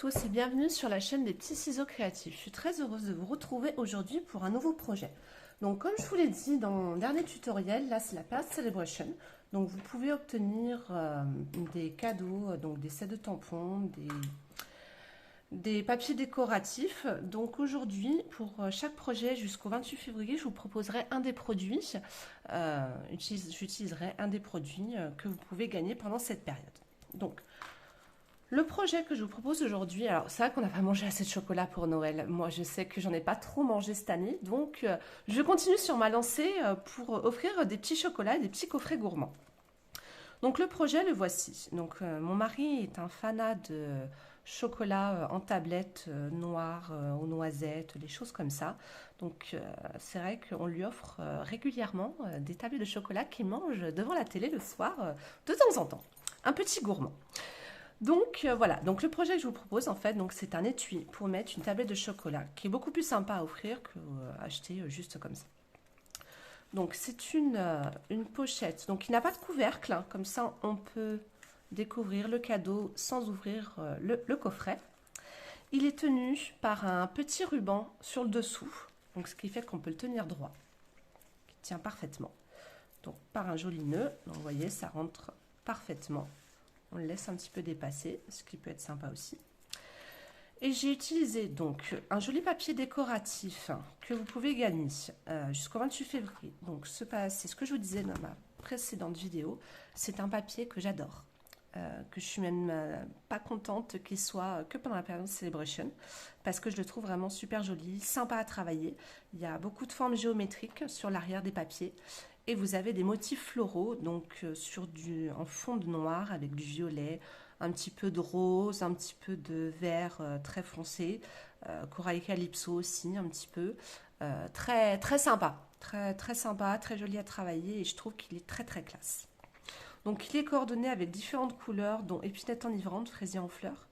tous et bienvenue sur la chaîne des petits ciseaux créatifs. Je suis très heureuse de vous retrouver aujourd'hui pour un nouveau projet. Donc comme je vous l'ai dit dans mon dernier tutoriel, là c'est la période Celebration. Donc vous pouvez obtenir des cadeaux, donc des sets de tampons, des papiers décoratifs. Donc aujourd'hui, pour chaque projet jusqu'au 28 février, je vous proposerai un des produits. J'utiliserai un des produits que vous pouvez gagner pendant cette période. Donc, le projet que je vous propose aujourd'hui, alors c'est vrai qu'on n'a pas mangé assez de chocolat pour Noël. Moi, je sais que j'en ai pas trop mangé cette année, donc je continue sur ma lancée pour offrir des petits chocolats et des petits coffrets gourmands. Donc le projet, le voici. Donc mon mari est un fanat de chocolat en tablette noir aux noisettes, des choses comme ça. Donc c'est vrai qu'on lui offre régulièrement des tablets de chocolat qu'il mange devant la télé le soir de temps en temps. Un petit gourmand. Donc voilà, donc le projet que je vous propose en fait, donc c'est un étui pour mettre une tablette de chocolat qui est beaucoup plus sympa à offrir que acheter juste comme ça. Donc c'est une pochette, donc il n'a pas de couvercle, hein, comme ça on peut découvrir le cadeau sans ouvrir le coffret. Il est tenu par un petit ruban sur le dessous, donc ce qui fait qu'on peut le tenir droit, qui tient parfaitement. Donc par un joli nœud, donc vous voyez ça rentre parfaitement. On le laisse un petit peu dépasser, ce qui peut être sympa aussi. Et j'ai utilisé donc un joli papier décoratif que vous pouvez gagner jusqu'au 28 février. Donc c'est ce que je vous disais dans ma précédente vidéo. C'est un papier que j'adore, que je suis même pas contente qu'il soit que pendant la période Celebration, parce que je le trouve vraiment super joli, sympa à travailler. Il y a beaucoup de formes géométriques sur l'arrière des papiers. Et vous avez des motifs floraux, donc en fond de noir avec du violet, un petit peu de rose, un petit peu de vert très foncé, corail calypso aussi un petit peu. Très, très sympa, très sympa, très joli à travailler et je trouve qu'il est très très classe. Donc il est coordonné avec différentes couleurs dont épinette enivrante, fraisier en fleurs,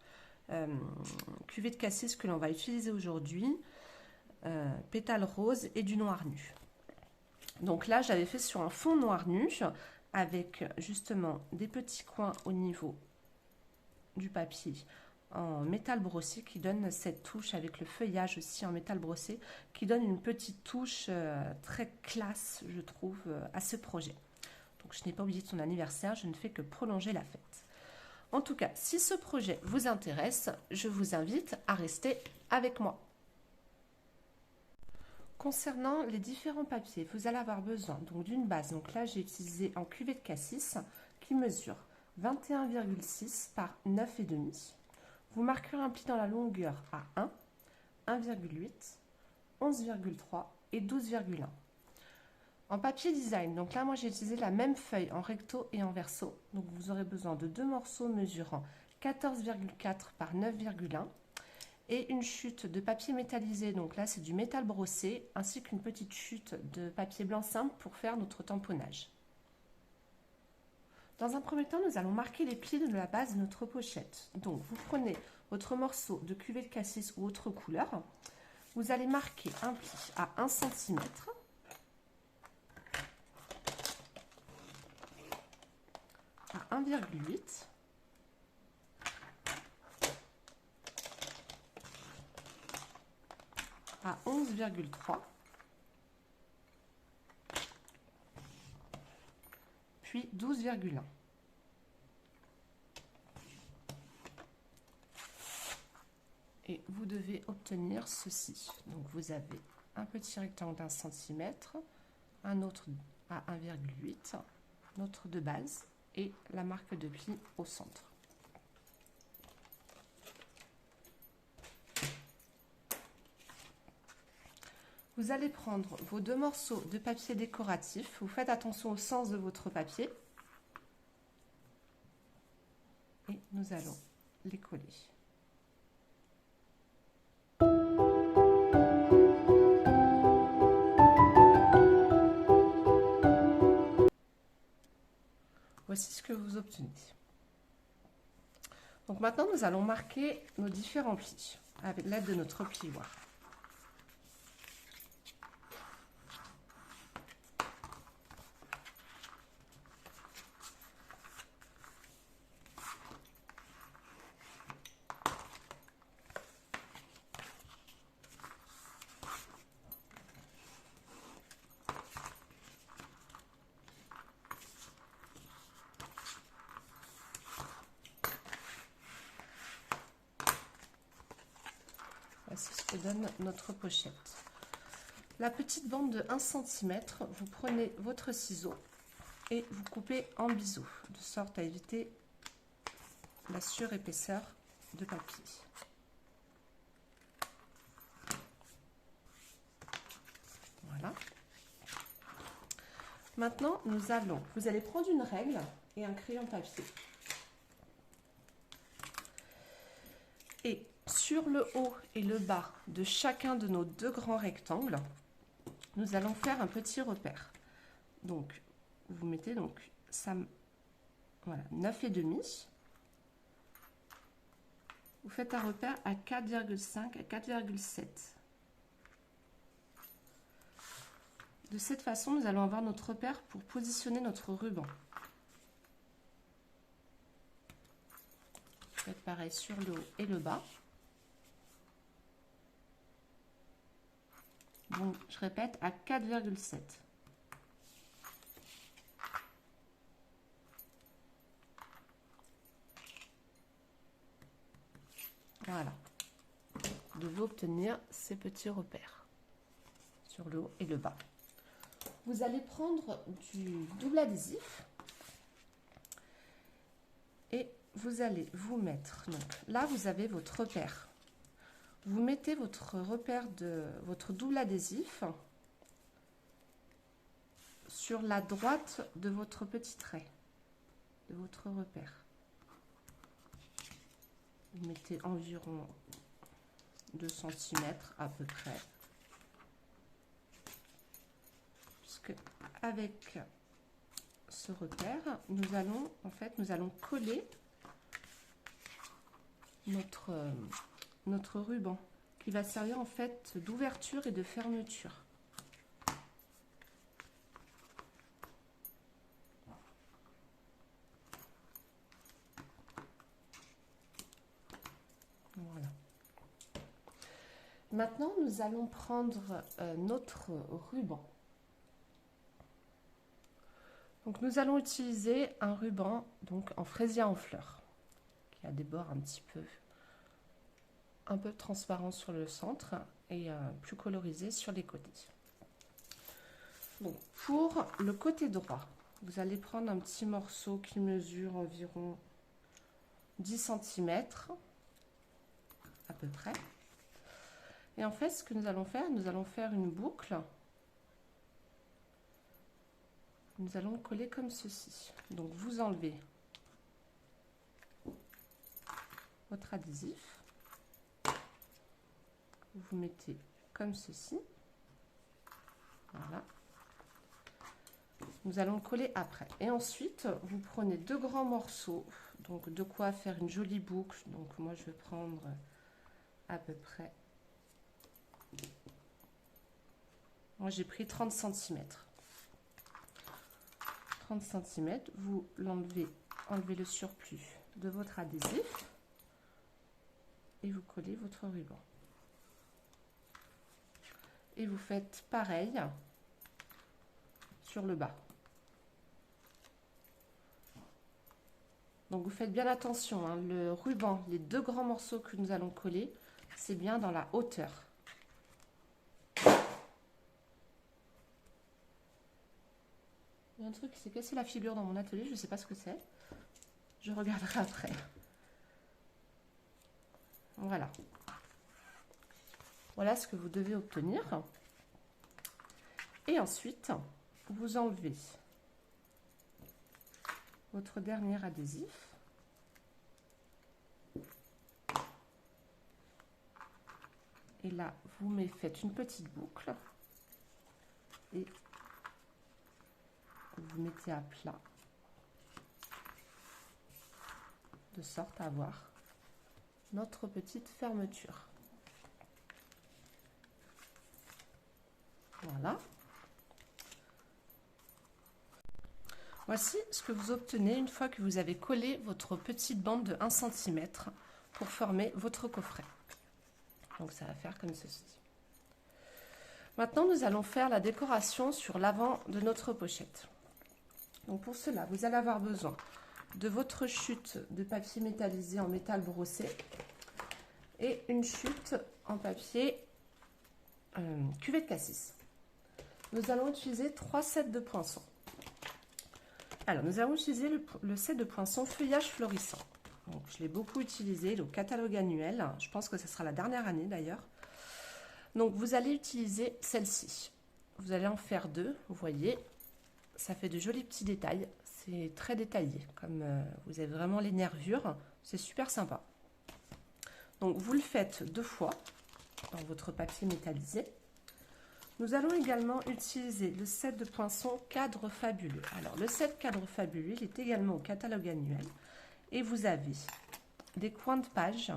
cuvée de cassis que l'on va utiliser aujourd'hui, pétales roses et du noir nu. Donc là, j'avais fait sur un fond noir nu avec justement des petits coins au niveau du papier en métal brossé qui donne cette touche avec le feuillage aussi en métal brossé qui donne une petite touche très classe, je trouve, à ce projet. Donc je n'ai pas oublié de son anniversaire, je ne fais que prolonger la fête. En tout cas, si ce projet vous intéresse, je vous invite à rester avec moi. Concernant les différents papiers, vous allez avoir besoin d'une base. Donc là, j'ai utilisé en cuvée de cassis qui mesure 21,6 par 9,5. Vous marquerez un pli dans la longueur à 1, 1,8, 11,3 et 12,1. En papier design, donc là, moi, j'ai utilisé la même feuille en recto et en verso. Donc vous aurez besoin de deux morceaux mesurant 14,4 par 9,1. Et une chute de papier métallisé, donc là c'est du métal brossé, ainsi qu'une petite chute de papier blanc simple pour faire notre tamponnage. Dans un premier temps, nous allons marquer les plis de la base de notre pochette. Donc vous prenez votre morceau de cuvée de cassis ou autre couleur, vous allez marquer un pli à 1 cm, à 1,8, à 11,3, puis 12,1. Et vous devez obtenir ceci. Donc vous avez un petit rectangle d'1 cm, un autre à 1,8, notre de base et la marque de pli au centre. Vous allez prendre vos deux morceaux de papier décoratif. Vous faites attention au sens de votre papier. Et nous allons les coller. Voici ce que vous obtenez. Donc maintenant, nous allons marquer nos différents plis avec l'aide de notre plioir. que donne notre pochette. La petite bande de 1 cm, vous prenez votre ciseau et vous coupez en biseau, de sorte à éviter la surépaisseur de papier. Voilà. Maintenant, vous allez prendre une règle et un crayon papier. Et sur le haut et le bas de chacun de nos 2 grands rectangles, nous allons faire un petit repère. Donc, vous mettez donc ça, voilà, 9,5. Vous faites un repère à 4,5 à 4,7. De cette façon, nous allons avoir notre repère pour positionner notre ruban. Faites pareil sur le haut et le bas. Donc, je répète, à 4,7. Voilà. Vous devez obtenir ces petits repères sur le haut et le bas. Vous allez prendre du double adhésif et vous allez vous mettre, donc là vous avez votre repère. Vous mettez votre repère de votre double adhésif sur la droite de votre petit trait, de votre repère. Vous mettez environ 2 cm à peu près. Puisque avec ce repère, nous allons coller notre ruban qui va servir en fait d'ouverture et de fermeture. Voilà. Maintenant, nous allons prendre notre ruban. Donc, nous allons utiliser un ruban donc en fraisier en fleurs qui a des bords un peu transparents sur le centre et plus colorisés sur les côtés. Donc, pour le côté droit, vous allez prendre un petit morceau qui mesure environ 10 cm à peu près. Et en fait, ce que nous allons faire une boucle. Nous allons coller comme ceci. Donc, vous enlevez votre adhésif. Vous mettez comme ceci. Voilà. Nous allons coller après. Et ensuite, vous prenez 2 grands morceaux. Donc, de quoi faire une jolie boucle. Donc, moi, je vais prendre à peu près... Moi, j'ai pris 30 cm. 30 cm, vous enlevez le surplus de votre adhésif et vous collez votre ruban. Et vous faites pareil sur le bas. Donc vous faites bien attention, hein, le ruban, les 2 grands morceaux que nous allons coller, c'est bien dans la hauteur. Il y a un truc qui s'est cassé la figure dans mon atelier, je ne sais pas ce que c'est. Je regarderai après. Voilà. Voilà ce que vous devez obtenir. Et ensuite, vous enlevez votre dernier adhésif. Et là, vous faites une petite boucle. Et vous mettez à plat de sorte à avoir notre petite fermeture. Voilà. Voici ce que vous obtenez une fois que vous avez collé votre petite bande de 1 cm pour former votre coffret. Donc ça va faire comme ceci. Maintenant, nous allons faire la décoration sur l'avant de notre pochette. Donc pour cela, vous allez avoir besoin de votre chute de papier métallisé en métal brossé, et une chute en papier cuvette Cassis. Nous allons utiliser 3 sets de poinçons. Alors, nous allons utiliser le set de poinçons feuillage florissant. Donc, je l'ai beaucoup utilisé au catalogue annuel. Je pense que ce sera la dernière année d'ailleurs. Donc, vous allez utiliser celle-ci. Vous allez en faire 2. Vous voyez, ça fait de jolis petits détails. C'est très détaillé. Comme vous avez vraiment les nervures, c'est super sympa. Donc, vous le faites 2 fois dans votre papier métallisé. Nous allons également utiliser le set de poinçons cadre fabuleux. Alors, le set cadre fabuleux, il est également au catalogue annuel. Et vous avez des coins de page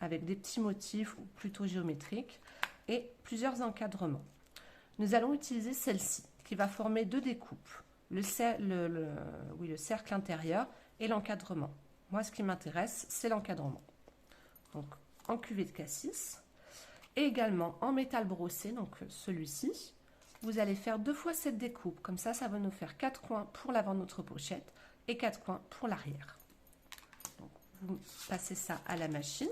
avec des petits motifs ou plutôt géométriques et plusieurs encadrements. Nous allons utiliser celle-ci qui va former 2 découpes, le cercle intérieur et l'encadrement. Moi, ce qui m'intéresse, c'est l'encadrement. Donc, en cuvette Cassis et également en métal brossé, donc celui-ci. Vous allez faire 2 fois cette découpe, comme ça va nous faire 4 coins pour l'avant de notre pochette et 4 coins pour l'arrière. Vous passez ça à la machine.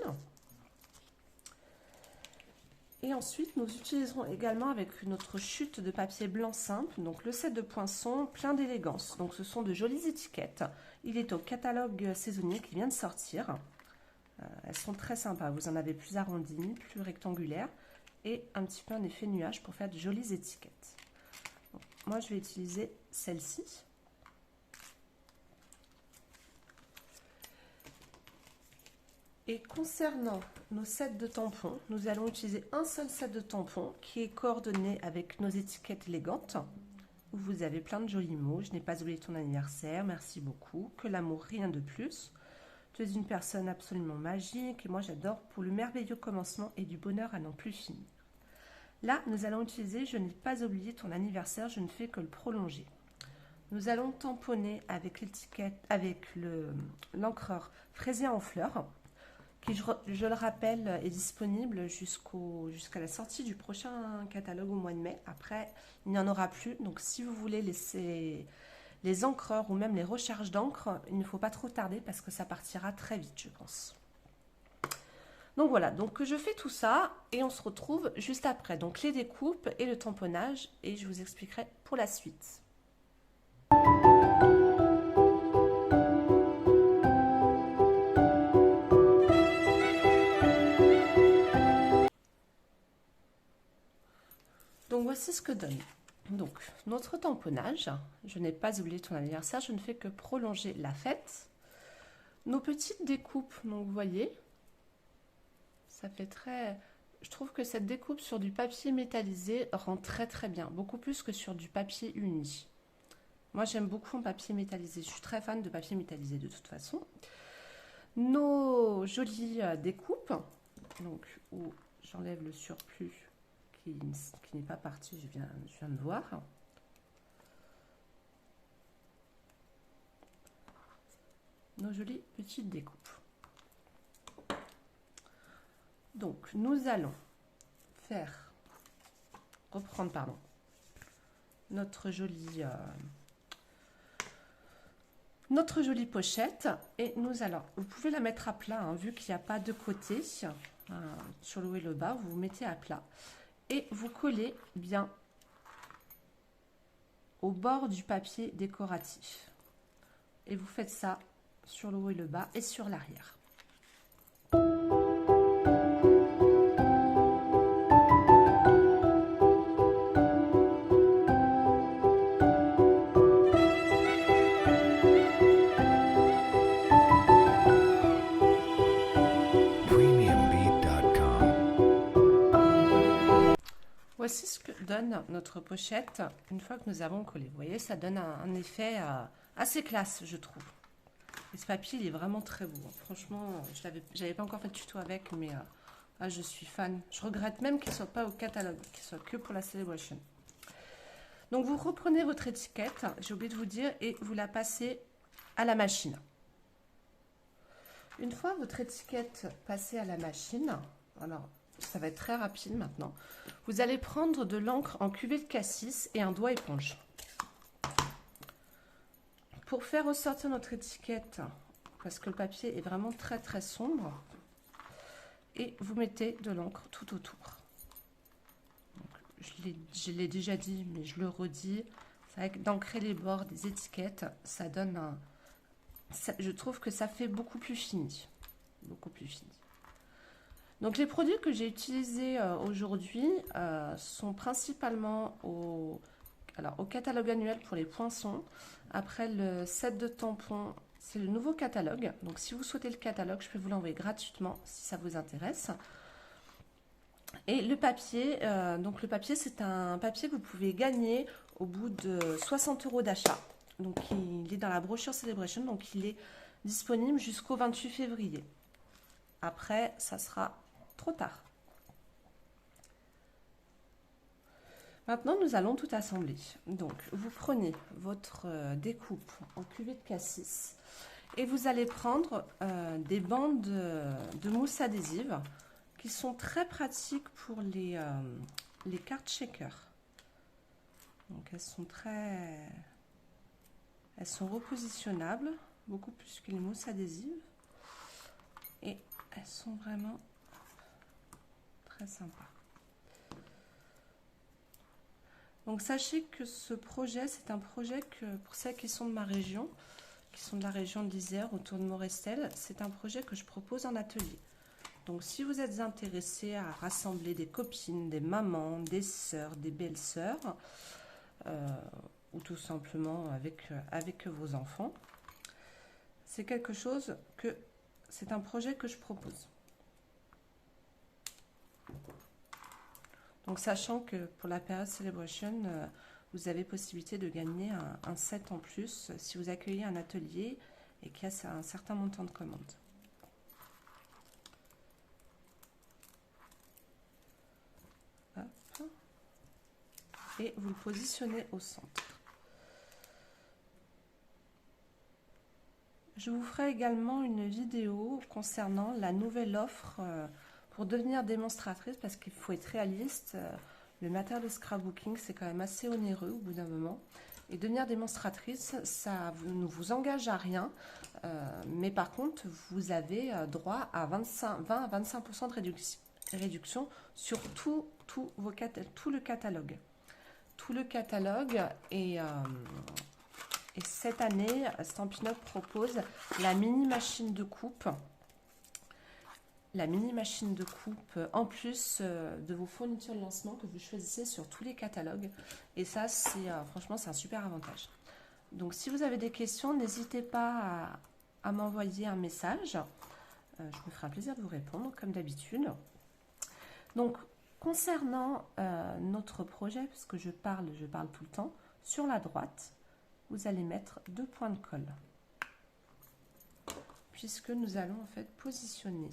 Et ensuite, nous utiliserons également avec notre chute de papier blanc simple, donc le set de poinçons plein d'élégance. Donc ce sont de jolies étiquettes. Il est au catalogue saisonnier qui vient de sortir. Elles sont très sympas. Vous en avez plus arrondies, plus rectangulaires et un petit peu un effet nuage pour faire de jolies étiquettes. Donc, moi, je vais utiliser celle-ci. Et concernant nos sets de tampons, nous allons utiliser un seul set de tampons qui est coordonné avec nos étiquettes élégantes. Où vous avez plein de jolis mots. Je n'ai pas oublié ton anniversaire, merci beaucoup. Que l'amour, rien de plus. Tu es une personne absolument magique et moi j'adore pour le merveilleux commencement et du bonheur à n'en plus finir. Là, nous allons utiliser je n'ai pas oublié ton anniversaire, je ne fais que le prolonger. Nous allons tamponner avec l'étiquette, avec l'encreur fraisier en fleurs. Qui, je le rappelle, est disponible jusqu'à la sortie du prochain catalogue au mois de mai. Après, il n'y en aura plus. Donc, si vous voulez laisser les encreurs ou même les recharges d'encre, il ne faut pas trop tarder parce que ça partira très vite, je pense. Donc voilà, donc je fais tout ça et on se retrouve juste après. Donc les découpes et le tamponnage et je vous expliquerai pour la suite. Donc voici ce que donne. Donc notre tamponnage, je n'ai pas oublié ton anniversaire, je ne fais que prolonger la fête. Nos petites découpes, donc vous voyez, ça fait très... Je trouve que cette découpe sur du papier métallisé rend très très bien, beaucoup plus que sur du papier uni. Moi j'aime beaucoup en papier métallisé, je suis très fan de papier métallisé de toute façon. Nos jolies découpes, donc où j'enlève le surplus qui n'est pas parti, je viens de voir. Nos jolies petites découpes. Donc nous allons reprendre notre jolie pochette et nous allons, vous pouvez la mettre à plat hein, vu qu'il n'y a pas de côté sur le haut et le bas, vous vous mettez à plat et vous collez bien au bord du papier décoratif et vous faites ça sur le haut et le bas et sur l'arrière. Voici ce que donne notre pochette une fois que nous avons collé. Vous voyez, ça donne un effet assez classe, je trouve. Et ce papier, il est vraiment très beau. Franchement, je n'avais pas encore fait de tuto avec, mais je suis fan. Je regrette même qu'il ne soit pas au catalogue, qu'il soit que pour la Celebration. Donc, vous reprenez votre étiquette, j'ai oublié de vous dire, et vous la passez à la machine. Une fois votre étiquette passée à la machine, alors ça va être très rapide maintenant, vous allez prendre de l'encre en cuvette Cassis et un doigt éponge. Pour faire ressortir notre étiquette, parce que le papier est vraiment très très sombre, et vous mettez de l'encre tout autour. Donc, je l'ai déjà dit, mais je le redis. C'est vrai que d'ancrer les bords des étiquettes, ça donne un... je trouve que ça fait beaucoup plus fini. Beaucoup plus fini. Donc les produits que j'ai utilisés aujourd'hui sont principalement au catalogue annuel pour les poinçons. Après le set de tampons, c'est le nouveau catalogue. Donc si vous souhaitez le catalogue, je peux vous l'envoyer gratuitement si ça vous intéresse. Et le papier, c'est un papier que vous pouvez gagner au bout de 60 € d'achat. Donc il est dans la brochure Celebration, donc il est disponible jusqu'au 28 février. Après, ça sera trop tard. Maintenant, nous allons tout assembler. Donc, vous prenez votre découpe en cuvée de cassis et vous allez prendre des bandes de mousse adhésive qui sont très pratiques pour les cartes shaker. Donc, elles sont repositionnables, beaucoup plus que les mousses adhésives. Et elles sont vraiment très sympas. Donc sachez que ce projet, c'est un projet que pour celles qui sont de ma région, qui sont de la région de l'Isère, autour de Morestel, c'est un projet que je propose en atelier. Donc si vous êtes intéressé à rassembler des copines, des mamans, des sœurs, des belles-sœurs, ou tout simplement avec vos enfants, c'est un projet que je propose. Donc sachant que pour la période Celebration, vous avez possibilité de gagner un set en plus si vous accueillez un atelier et qu'il y a un certain montant de commandes. Hop. Et vous le positionnez au centre. Je vous ferai également une vidéo concernant la nouvelle offre pour devenir démonstratrice, parce qu'il faut être réaliste, le matériel de scrapbooking c'est quand même assez onéreux au bout d'un moment, et devenir démonstratrice ça ne vous engage à rien, mais par contre vous avez droit à 20 à 25% de réduction sur tout le catalogue. Tout le catalogue et cette année Stampin' Up propose la mini machine de coupe. La mini machine de coupe en plus de vos fournitures de lancement que vous choisissez sur tous les catalogues. Et ça, franchement, c'est un super avantage. Donc, si vous avez des questions, n'hésitez pas à m'envoyer un message. Je me ferai un plaisir de vous répondre, comme d'habitude. Donc, concernant notre projet, parce que je parle tout le temps, sur la droite, vous allez mettre 2 points de colle. Puisque nous allons en fait positionner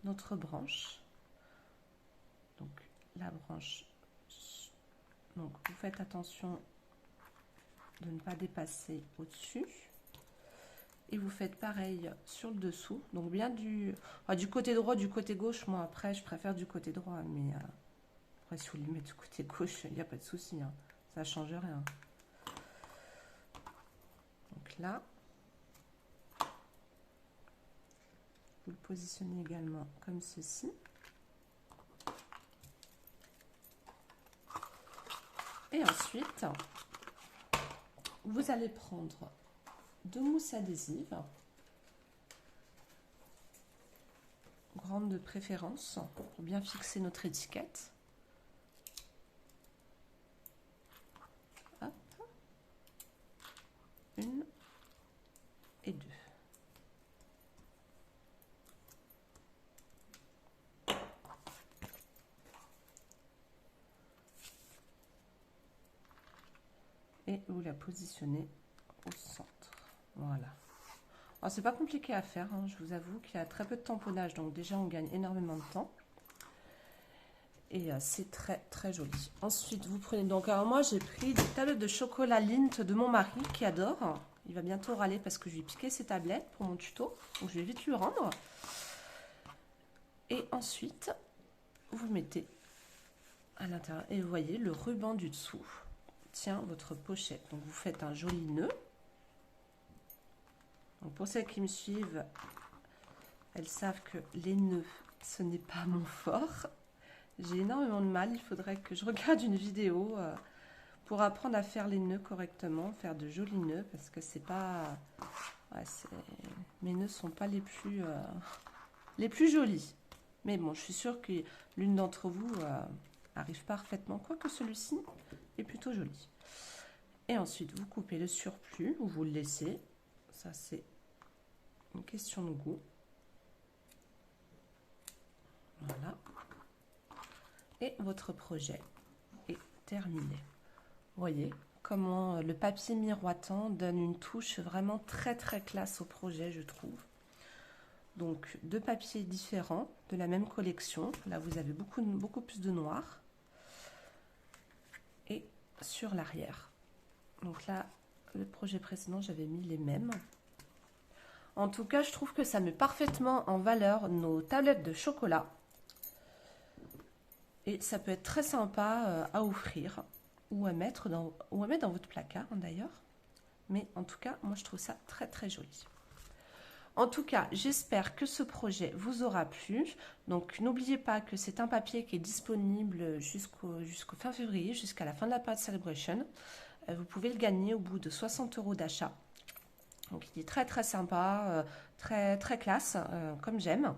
notre branche, donc la branche, donc vous faites attention de ne pas dépasser au-dessus et vous faites pareil sur le dessous, donc bien du côté droit, du côté gauche. Moi après je préfère du côté droit, mais après si vous le mettez du côté gauche il n'y a pas de souci, hein, ça change rien. Donc là vous le positionnez également comme ceci. Et ensuite, vous allez prendre 2 mousses adhésives, grandes de préférence, pour bien fixer notre étiquette. Hop. 1 et 2. Et vous la positionnez au centre. Voilà. Alors c'est pas compliqué à faire, hein. Je vous avoue qu'il y a très peu de tamponnage, donc déjà on gagne énormément de temps. Et c'est très très joli. Ensuite vous prenez, donc alors moi j'ai pris des tablettes de chocolat Lindt de mon mari qui adore. Il va bientôt râler parce que je lui ai piqué ses tablettes pour mon tuto, donc je vais vite lui rendre. Et ensuite vous mettez à l'intérieur et vous voyez le ruban du dessous tient votre pochette. Donc vous faites un joli nœud. Donc pour celles qui me suivent, Elles savent que les nœuds, ce n'est pas mon fort. J'ai énormément de mal. Il faudrait que je regarde une vidéo pour apprendre à faire les nœuds correctement, faire de jolis nœuds, parce que c'est pas... Ouais, mes nœuds sont pas les plus jolis. Mais bon, je suis sûre que l'une d'entre vous arrive parfaitement, quoique celui-ci est plutôt joli. Et ensuite, vous coupez le surplus ou vous le laissez. Ça, c'est une question de goût. Voilà. Et votre projet est terminé. Vous voyez comment le papier miroitant donne une touche vraiment très très classe au projet, je trouve. Donc, deux papiers différents de la même collection. Là, vous avez beaucoup plus de noir. Et sur l'arrière. Donc là, le projet précédent, j'avais mis les mêmes. En tout cas, je trouve que ça met parfaitement en valeur nos tablettes de chocolat. Et ça peut être très sympa à offrir ou à mettre dans votre placard d'ailleurs. Mais en tout cas, moi je trouve ça très très joli. En tout cas, j'espère que ce projet vous aura plu. Donc n'oubliez pas que c'est un papier qui est disponible jusqu'au fin février, jusqu'à la fin de la période Celebration. Vous pouvez le gagner au bout de 60 € d'achat. Donc il est très très sympa, très très classe, comme j'aime.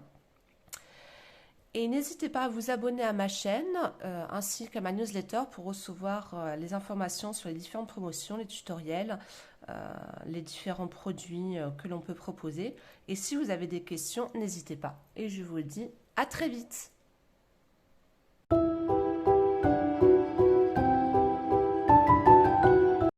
Et n'hésitez pas à vous abonner à ma chaîne ainsi qu'à ma newsletter pour recevoir les informations sur les différentes promotions, les tutoriels, les différents produits que l'on peut proposer. Et si vous avez des questions, n'hésitez pas. Et je vous dis à très vite.